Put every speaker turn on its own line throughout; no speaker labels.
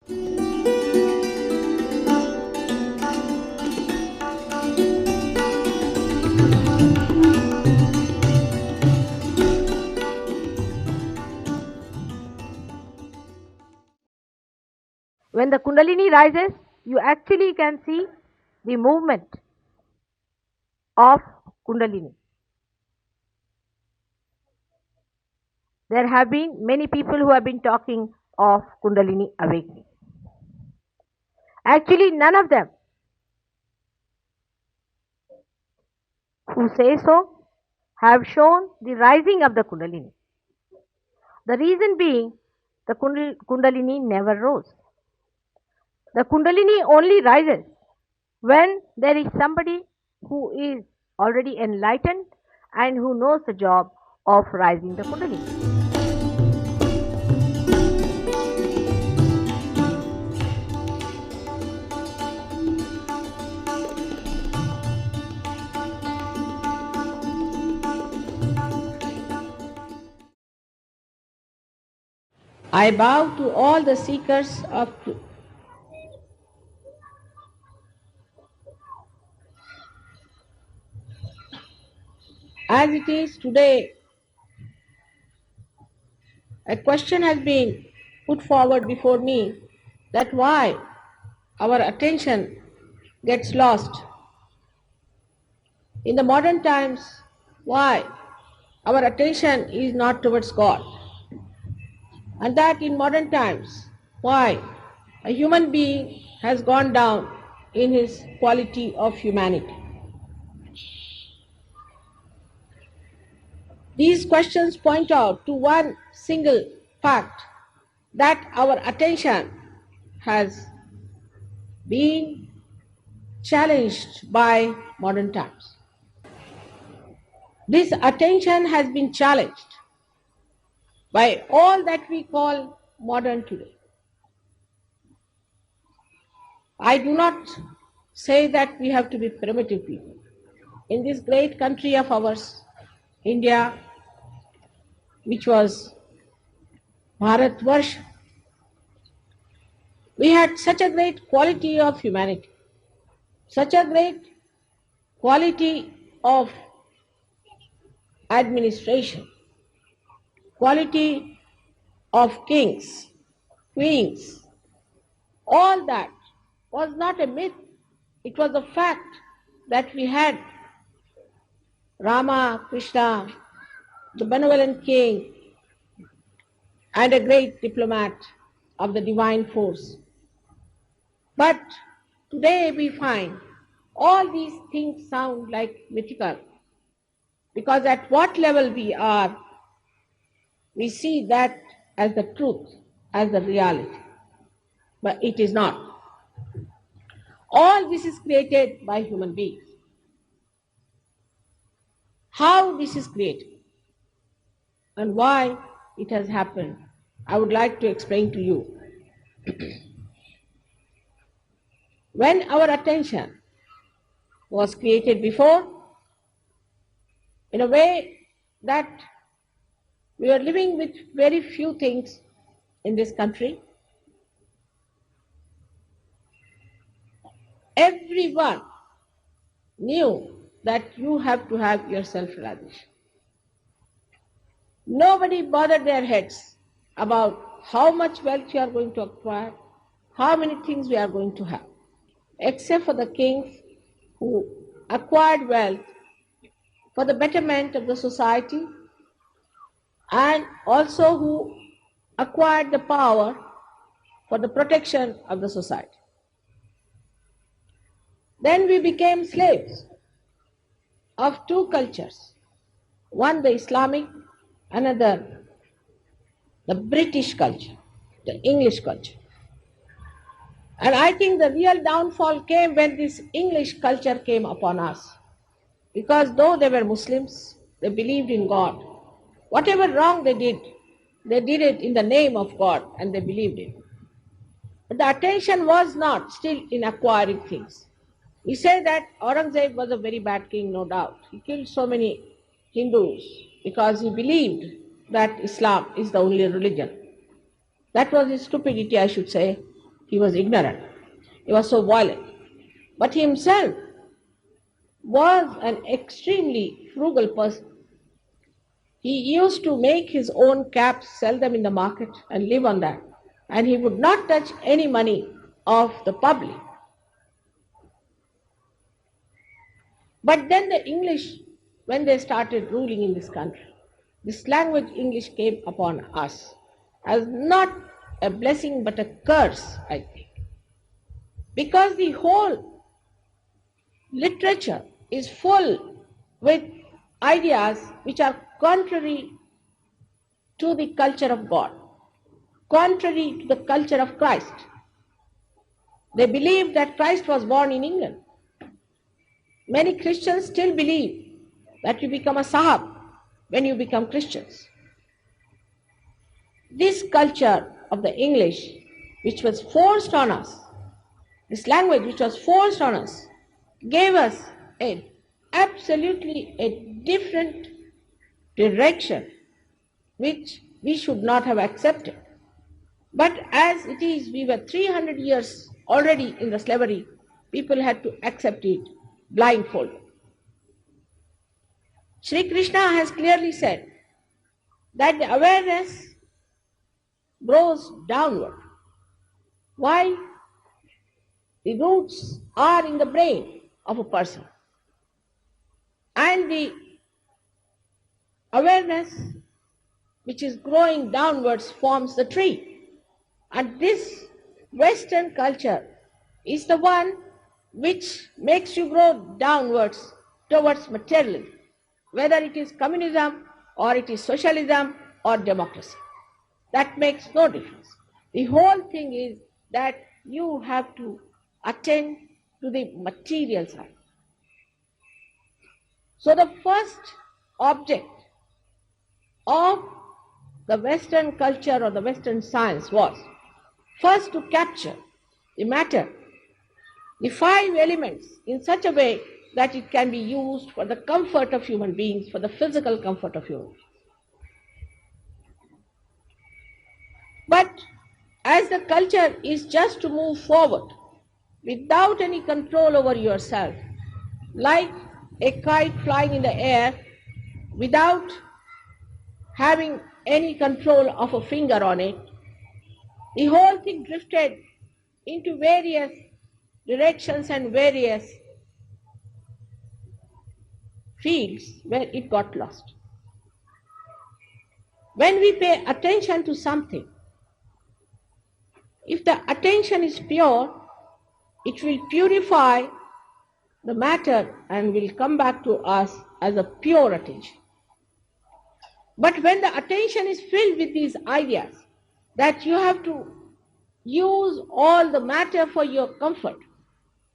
When the Kundalini rises, you actually can see the movement of Kundalini. There have been many people who have been talking of Kundalini awakening. Actually, none of them who say so have shown the rising of the Kundalini. The reason being, the Kundalini never rose. The Kundalini only rises when there is somebody who is already enlightened and who knows the job of rising the Kundalini.
I bow to all the seekers of truth. As it is today, a question has been put forward before me that why our attention gets lost. In the modern times, why our attention is not towards God. And that in modern times, why a human being has gone down in his quality of humanity. These questions point out to one single fact, that our attention has been challenged by modern times. This attention has been challenged by all that we call modern today. I do not say that we have to be primitive people. In this great country of ours, India, which was Bharatvarsh, we had such a great quality of humanity, such a great quality of administration, quality of kings, queens. All that was not a myth. It was a fact that we had Rama, Krishna, the benevolent king, and a great diplomat of the divine force. But today we find all these things sound like mythical, because at what level we are, we see that as the truth, as the reality. But it is not. All this is created by human beings. How this is created and why it has happened, I would like to explain to you. When our attention was created before, in a way that we are living with very few things in this country, everyone knew that you have to have your self-realization. Nobody bothered their heads about how much wealth you are going to acquire, how many things we are going to have, except for the kings who acquired wealth for the betterment of the society, and also who acquired the power for the protection of the society. Then we became slaves of two cultures, one the Islamic, another the British culture, the English culture. And I think the real downfall came when this English culture came upon us. Because though they were Muslims, they believed in God. Whatever wrong they did it in the name of God, and they believed it. But the attention was not still in acquiring things. We say that Aurangzeb was a very bad king, no doubt. He killed so many Hindus because he believed that Islam is the only religion. That was his stupidity, I should say. He was ignorant. He was so violent. But he himself was an extremely frugal person. He used to make his own caps, sell them in the market, and live on that. And he would not touch any money of the public. But then the English, when they started ruling in this country, this language English came upon us as not a blessing but a curse, I think. Because the whole literature is full with ideas which are contrary to the culture of God, contrary to the culture of Christ. They believe that Christ was born in England. Many Christians still believe that you become a Sahab when you become Christians. This culture of the English, which was forced on us, this language which was forced on us, gave us absolutely a different direction which we should not have accepted. But as it is, we were 300 years already in the slavery, people had to accept it blindfolded. Sri Krishna has clearly said that the awareness grows downward. Why? The roots are in the brain of a person. And the awareness which is growing downwards forms the tree. And this Western culture is the one which makes you grow downwards towards materialism, whether it is communism or it is socialism or democracy. That makes no difference. The whole thing is that you have to attend to the material side. So the first object of the Western culture or the Western science was first to capture the matter, the 5 elements, in such a way that it can be used for the comfort of human beings, for the physical comfort of human beings. But as the culture is just to move forward without any control over yourself, like a kite flying in the air without having any control of a finger on it, the whole thing drifted into various directions and various fields where it got lost. When we pay attention to something, if the attention is pure, it will purify the matter and will come back to us as a pure attention. But when the attention is filled with these ideas that you have to use all the matter for your comfort,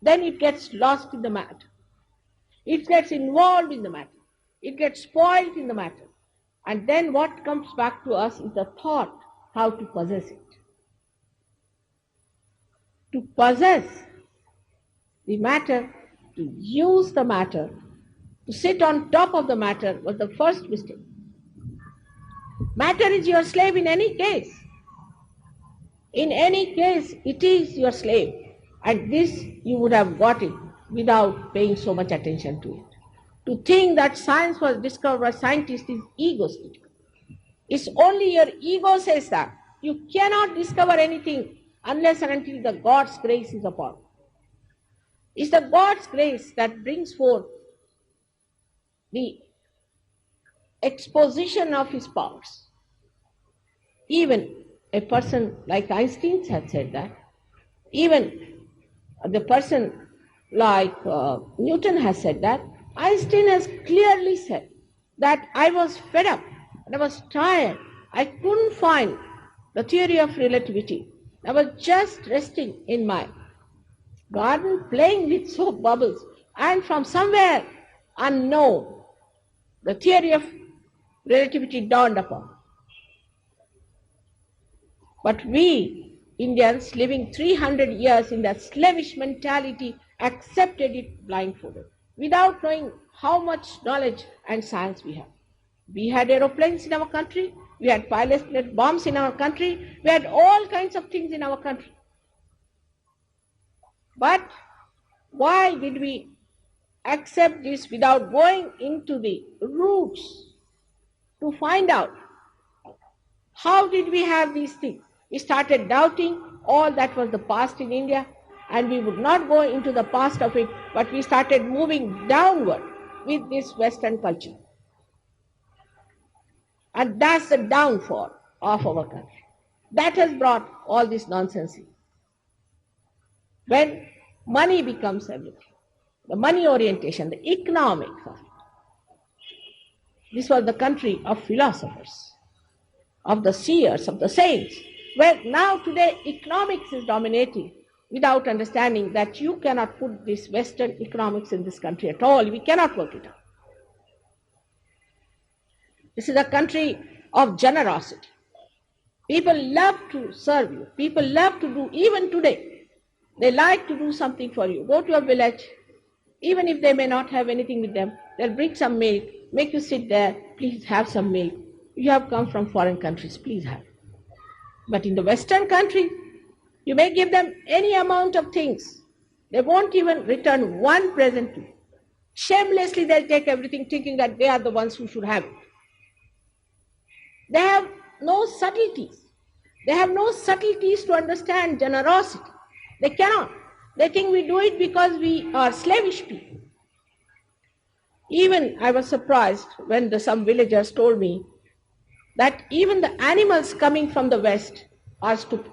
then it gets lost in the matter. It gets involved in the matter. It gets spoiled in the matter. And then what comes back to us is the thought how to possess it. To possess the matter, to use the matter, to sit on top of the matter was the first mistake. Matter is your slave in any case. In any case, it is your slave. And this you would have got it without paying so much attention to it. To think that science was discovered by scientists is egoistic. It's only your ego says that. You cannot discover anything unless and until the God's grace is upon. It's the God's grace that brings forth the exposition of his powers. Even a person like Einstein had said that. Even the person like Newton has said that. Einstein has clearly said that I was fed up and I was tired. I couldn't find the theory of relativity. I was just resting in my garden playing with soap bubbles, and from somewhere unknown the theory of relativity dawned upon. But we Indians, living 300 years in that slavish mentality, accepted it blindfolded without knowing how much knowledge and science we have. We had aeroplanes in our country, we had piloted bombs in our country, we had all kinds of things in our country. But why did we accept this without going into the roots to find out how did we have these things? We started doubting all that was the past in India, and we would not go into the past of it, but we started moving downward with this Western culture. And that's the downfall of our country. That has brought all this nonsense in. When money becomes everything, the money orientation, the economics of it. This was the country of philosophers, of the seers, of the saints. Well, now today economics is dominating without understanding that you cannot put this Western economics in this country at all. We cannot work it out. This is a country of generosity. People love to serve you. People love to do, even today, they like to do something for you. Go to a village, even if they may not have anything with them, they'll bring some milk, make you sit there, please have some milk. You have come from foreign countries, please have. But in the Western country, you may give them any amount of things. They won't even return one present to you. Shamelessly they'll take everything thinking that they are the ones who should have it. They have no subtleties. They have no subtleties to understand generosity. They cannot. They think we do it because we are slavish people. Even I was surprised when some villagers told me that even the animals coming from the West are stupid.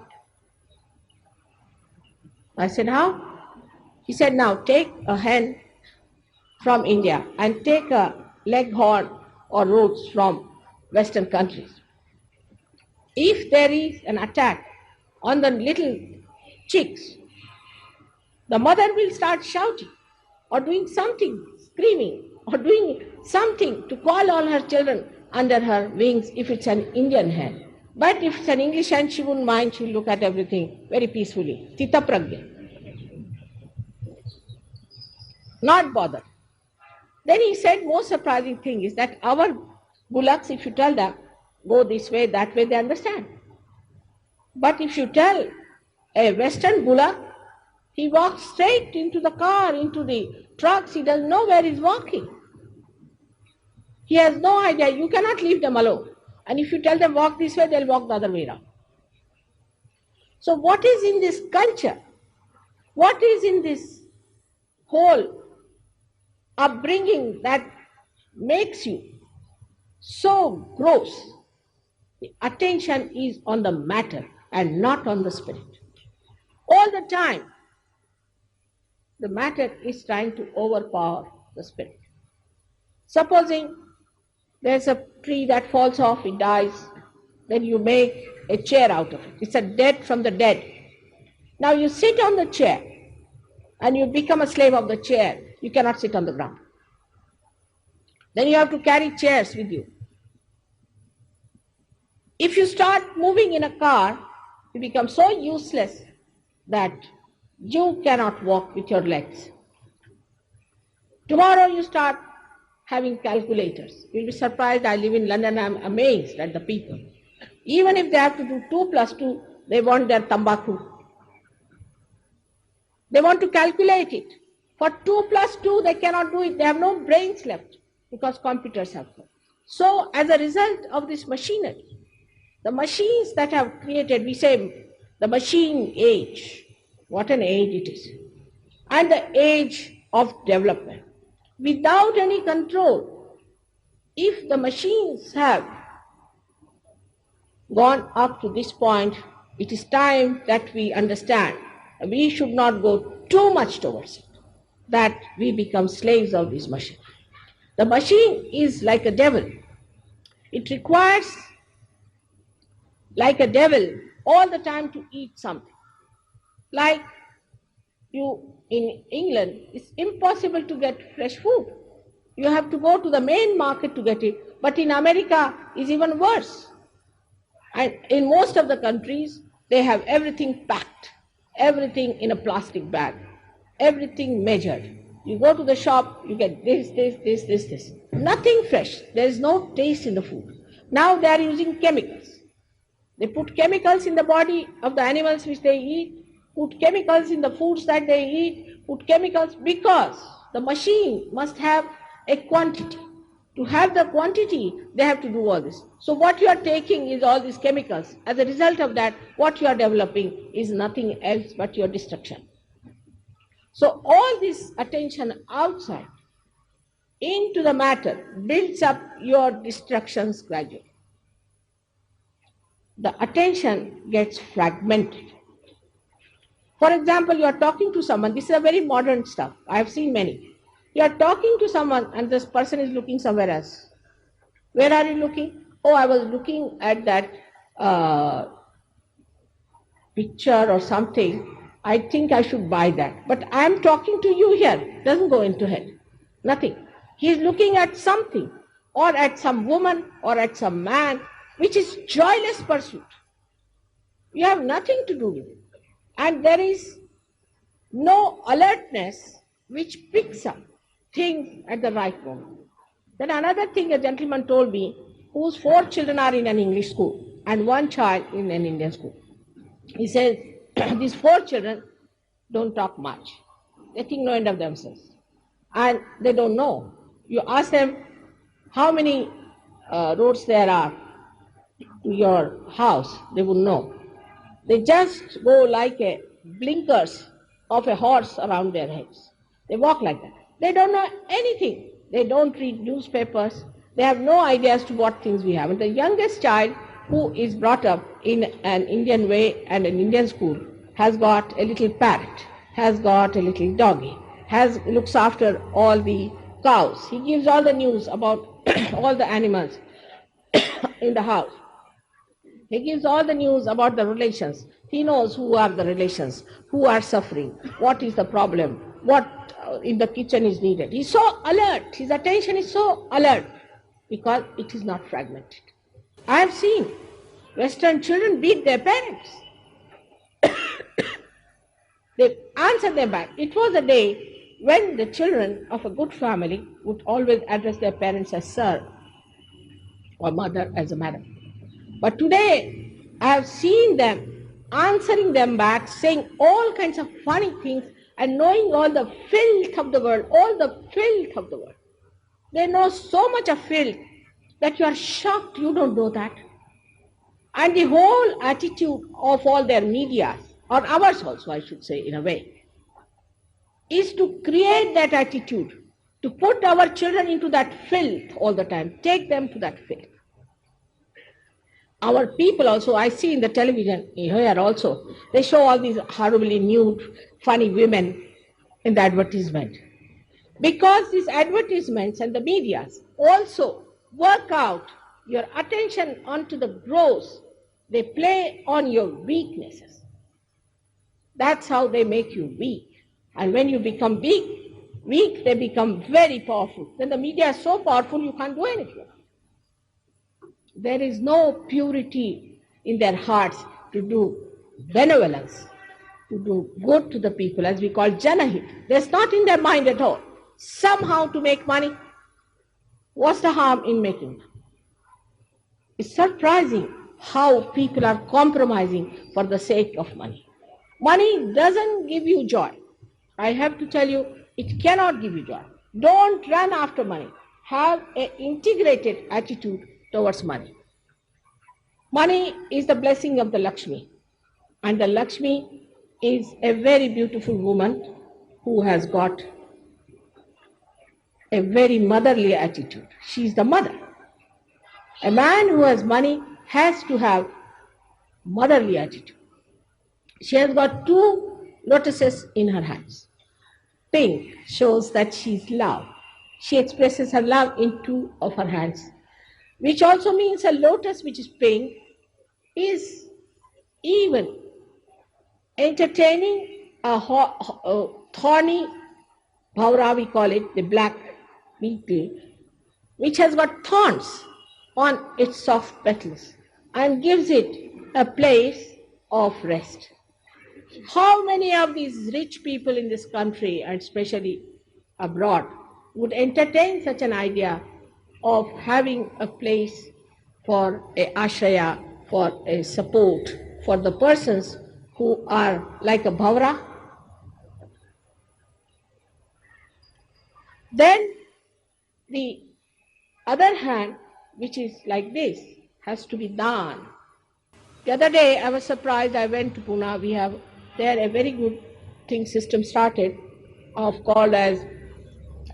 I said, how? He said, now take a hen from India and take a leghorn or roach from Western countries. If there is an attack on the little chicks, the mother will start shouting or doing something, screaming, or doing something to call all her children under her wings if it's an Indian hen. But if it's an English hen, she wouldn't mind, she'll look at everything very peacefully. Tita pragya. Not bothered. Then he said, most surprising thing is that our bullocks, if you tell them, go this way, that way, they understand. But if you tell a Western bullock, he walks straight into the car, into the trucks, he doesn't know where he's walking. He has no idea, you cannot leave them alone. And if you tell them walk this way, they'll walk the other way around. So what is in this culture? What is in this whole upbringing that makes you so gross? The attention is on the matter and not on the spirit. All the time, the matter is trying to overpower the spirit. Supposing there's a tree that falls off, it dies, then you make a chair out of it. It's a dead from the dead. Now you sit on the chair and you become a slave of the chair. You cannot sit on the ground. Then you have to carry chairs with you. If you start moving in a car, you become so useless that you cannot walk with your legs. Tomorrow you start having calculators. You'll be surprised, I live in London, I'm amazed at the people. Even if they have to do 2 plus 2, they want their tambaku. They want to calculate it. For 2 plus 2, they cannot do it. They have no brains left because computers have come. So as a result of this machinery, the machines that have created, we say the machine age, what an age it is, and the age of development. Without any control, if the machines have gone up to this point, it is time that we understand we should not go too much towards it, that we become slaves of this machine. The machine is like a devil. It requires, like a devil, all the time to eat something. Like you in England, it's impossible to get fresh food. You have to go to the main market to get it. But in America, it's even worse. And in most of the countries, they have everything packed, everything in a plastic bag, everything measured. You go to the shop, you get this. Nothing fresh. There is no taste in the food. Now they are using chemicals. They put chemicals in the body of the animals which they eat. put chemicals in the foods that they eat, put chemicals, because the machine must have a quantity. To have the quantity, they have to do all this. So what you are taking is all these chemicals. As a result of that, what you are developing is nothing else but your destruction. So all this attention outside into the matter builds up your destructions gradually. The attention gets fragmented. For example, you are talking to someone, this is a very modern stuff, I have seen many. You are talking to someone and this person is looking somewhere else. Where are you looking? Oh, I was looking at that picture or something. I think I should buy that. But I am talking to you here. Doesn't go into head. Nothing. He is looking at something or at some woman or at some man, which is joyless pursuit. You have nothing to do with it. And there is no alertness which picks up things at the right moment. Then another thing a gentleman told me, whose 4 children are in an English school and 1 child in an Indian school. He says, these 4 children don't talk much. They think no end of themselves. And they don't know. You ask them how many roads there are to your house, they would know. They just go like a blinkers of a horse around their heads. They walk like that. They don't know anything. They don't read newspapers. They have no idea as to what things we have. And the youngest child, who is brought up in an Indian way and an Indian school, has got a little parrot, has got a little doggy, looks after all the cows. He gives all the news about all the animals in the house. He gives all the news about the relations. He knows who are the relations, who are suffering, what is the problem, what in the kitchen is needed. He's so alert. His attention is so alert because it is not fragmented. I have seen Western children beat their parents. They answer them back. It was a day when the children of a good family would always address their parents as sir or mother as a madam. But today, I have seen them answering them back, saying all kinds of funny things and knowing all the filth of the world, all the filth of the world. They know so much of filth that you are shocked you don't know that. And the whole attitude of all their media, or ours also I should say in a way, is to create that attitude, to put our children into that filth all the time, take them to that filth. Our people also, I see in the television here also, they show all these horribly nude, funny women in the advertisement. Because these advertisements and the medias also work out your attention onto the gross. They play on your weaknesses. That's how they make you weak. And when you become weak, they become very powerful. Then the media is so powerful you can't do anything. There is no purity in their hearts to do benevolence, to do good to the people, as we call Janahit. There's not in their mind at all. Somehow to make money. What's the harm in making money? It's surprising how people are compromising for the sake of money. Money doesn't give you joy. I have to tell you, it cannot give you joy. Don't run after money. Have an integrated attitude towards money. Money is the blessing of the Lakshmi. And the Lakshmi is a very beautiful woman who has got a very motherly attitude. She is the mother. A man who has money has to have motherly attitude. She has got 2 lotuses in her hands. Pink shows that she is love. She expresses her love in 2 of her hands, which also means a lotus which is pink is even entertaining a thorny bhaura, we call it, the black beetle, which has got thorns on its soft petals and gives it a place of rest. How many of these rich people in this country, and especially abroad, would entertain such an idea of having a place for a ashraya, for a support for the persons who are like a bhavra. Then the other hand, which is like this, has to be done. The other day I was surprised, I went to Pune, we have there a very good thing system started of called as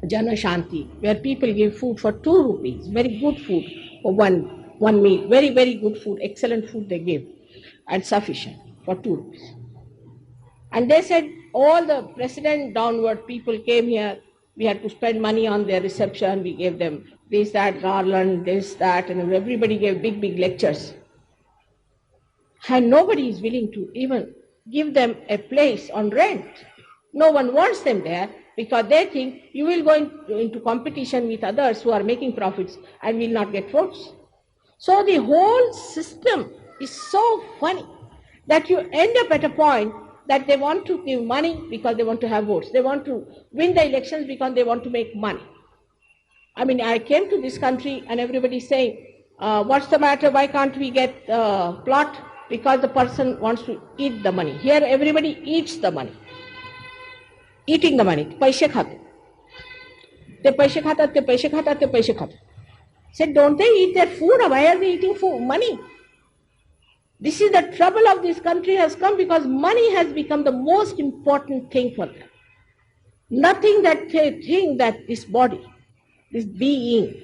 Jana Shanti, where people give food for 2 rupees, very good food for one meal, very, very good food, excellent food they give, and sufficient for 2 rupees. And they said all the president downward people came here, we had to spend money on their reception, we gave them this, that, garland, this, that, and everybody gave big, big lectures. And nobody is willing to even give them a place on rent. No one wants them there because they think you will go into competition with others who are making profits and will not get votes. So the whole system is so funny that you end up at a point that they want to give money because they want to have votes. They want to win the elections because they want to make money. I mean, I came to this country and everybody is saying, what's the matter? Why can't we get a plot? Because the person wants to eat the money. Here everybody eats the money. Eating the money. पैसे खाते. ते पैसे खातात, ते पैसे खातात, ते पैसे खातात. Said, don't they eat their food? Why are they eating food? Money? This is the trouble of this country has come because money has become the most important thing for them. Nothing that they think that this body, this being,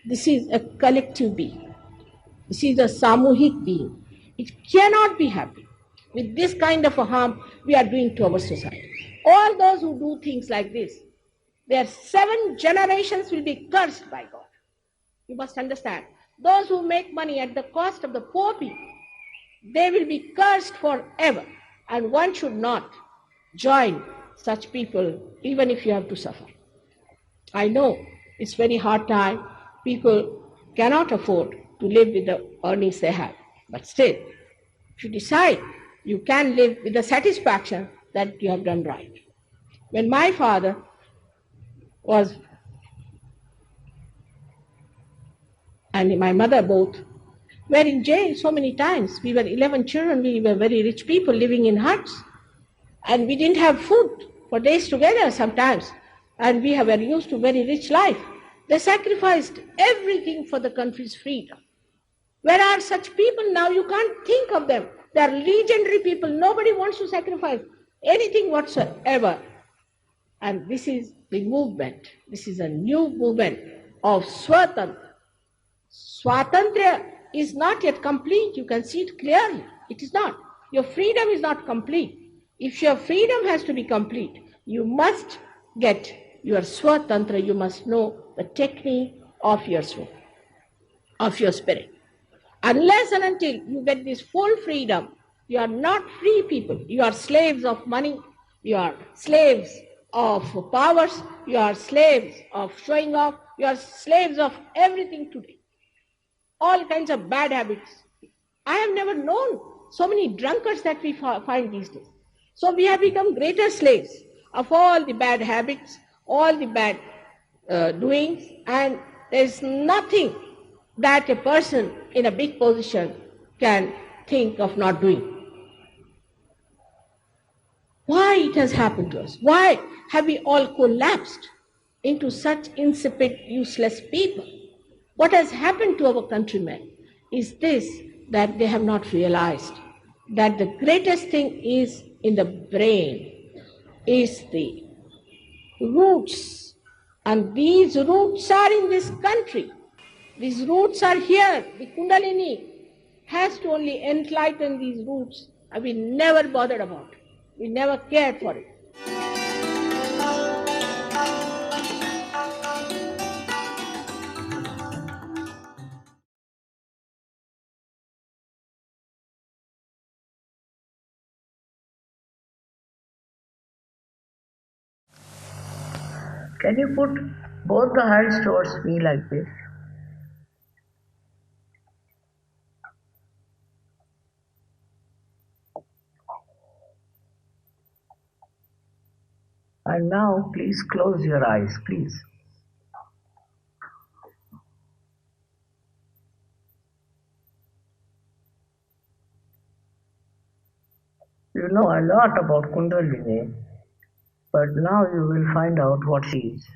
this is a collective being. This is a samuhik being. It cannot be happy with this kind of a harm we are doing to our society. All those who do things like this, their 7 generations will be cursed by God. You must understand. Those who make money at the cost of the poor people, they will be cursed forever. And one should not join such people even if you have to suffer. I know it's very hard time. People cannot afford to live with the earnings they have. But still, if you decide, you can live with the satisfaction that you have done right. When my father was, and my mother both, were in jail so many times. We were 11 children, we were very rich people living in huts. And we didn't have food for days together sometimes. And we were used to very rich life. They sacrificed everything for the country's freedom. Where are such people now? You can't think of them. They are legendary people. Nobody wants to sacrifice anything whatsoever. And this is the movement. This is a new movement of Swatantra. Swatantra is not yet complete. You can see it clearly. It is not. Your freedom is not complete. If your freedom has to be complete, you must get your Swatantra. You must know the technique of your soul, of your spirit. Unless and until you get this full freedom, you are not free people. You are slaves of money. You are slaves of powers. You are slaves of showing off. You are slaves of everything today. All kinds of bad habits. I have never known so many drunkards that we find these days. So we have become greater slaves of all the bad habits, all the bad doings, and there is nothing that a person in a big position can think of not doing. Why it has happened to us? Why have we all collapsed into such insipid, useless people? What has happened to our countrymen is this, that they have not realized that the greatest thing is in the brain, is the roots. And these roots are in this country. These roots are here. The Kundalini has to only enlighten these roots, and we never bothered about it. We never cared for it.
Can you put both the hands towards me like this? And now please close your eyes, please. You could know a lot about Kundalini, but now you will find out what she is.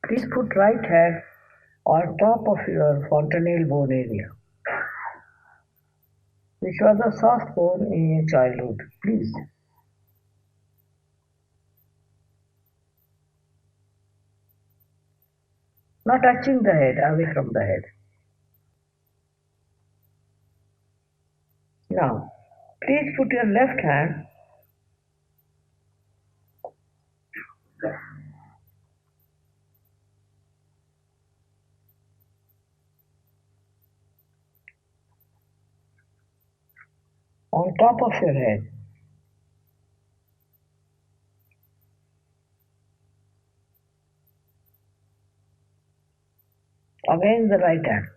Please put right hand on top of your fontanelle bone area, which was a soft bone in your childhood. Please. Not touching the head, away from the head. Now, please put your left hand on top of your head, again the right hand.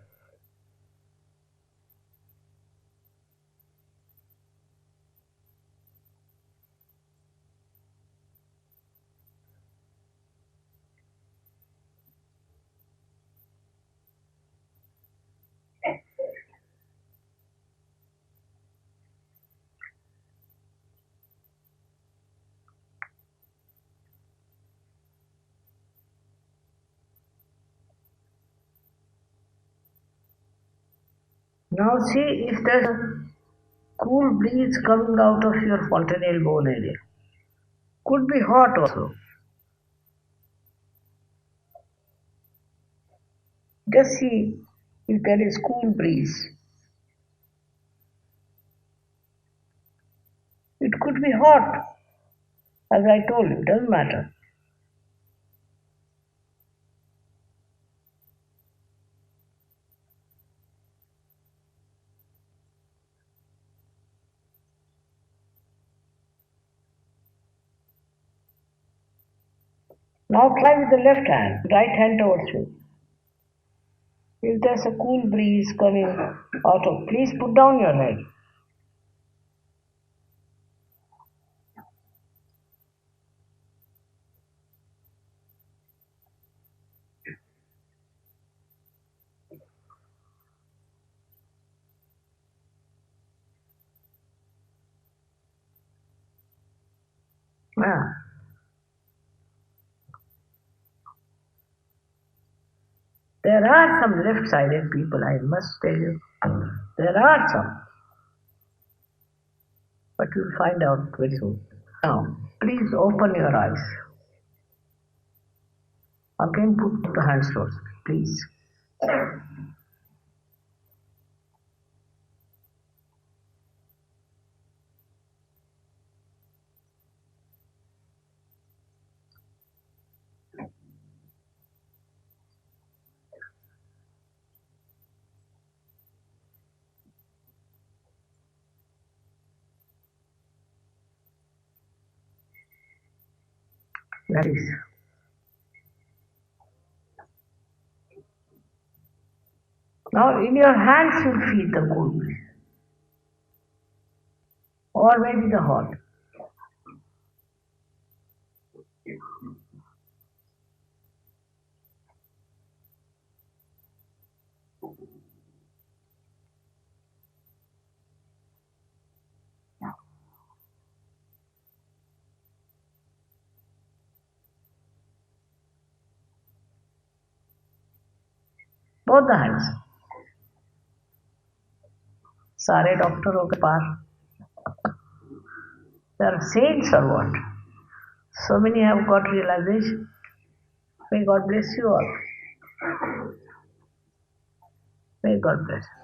Now see if there's a cool breeze coming out of your fontanelle bone area. Could be hot also. Just see if there is cool breeze. It could be hot, as I told you, doesn't matter. Now try with the left hand, right hand towards you. If there's a cool breeze coming out of, please put down your head. Ah. There are some left-sided people, I must tell you. There are some. But you'll find out very soon. Now, please open your eyes. Again, put the hands towards me, please. That is. Now, in your hands, you'll feel the cool breeze. Or maybe the hot. Both the hands. सारे डॉक्टरों के पास they are saints or what? So many have got realization. May God bless you all. May God bless.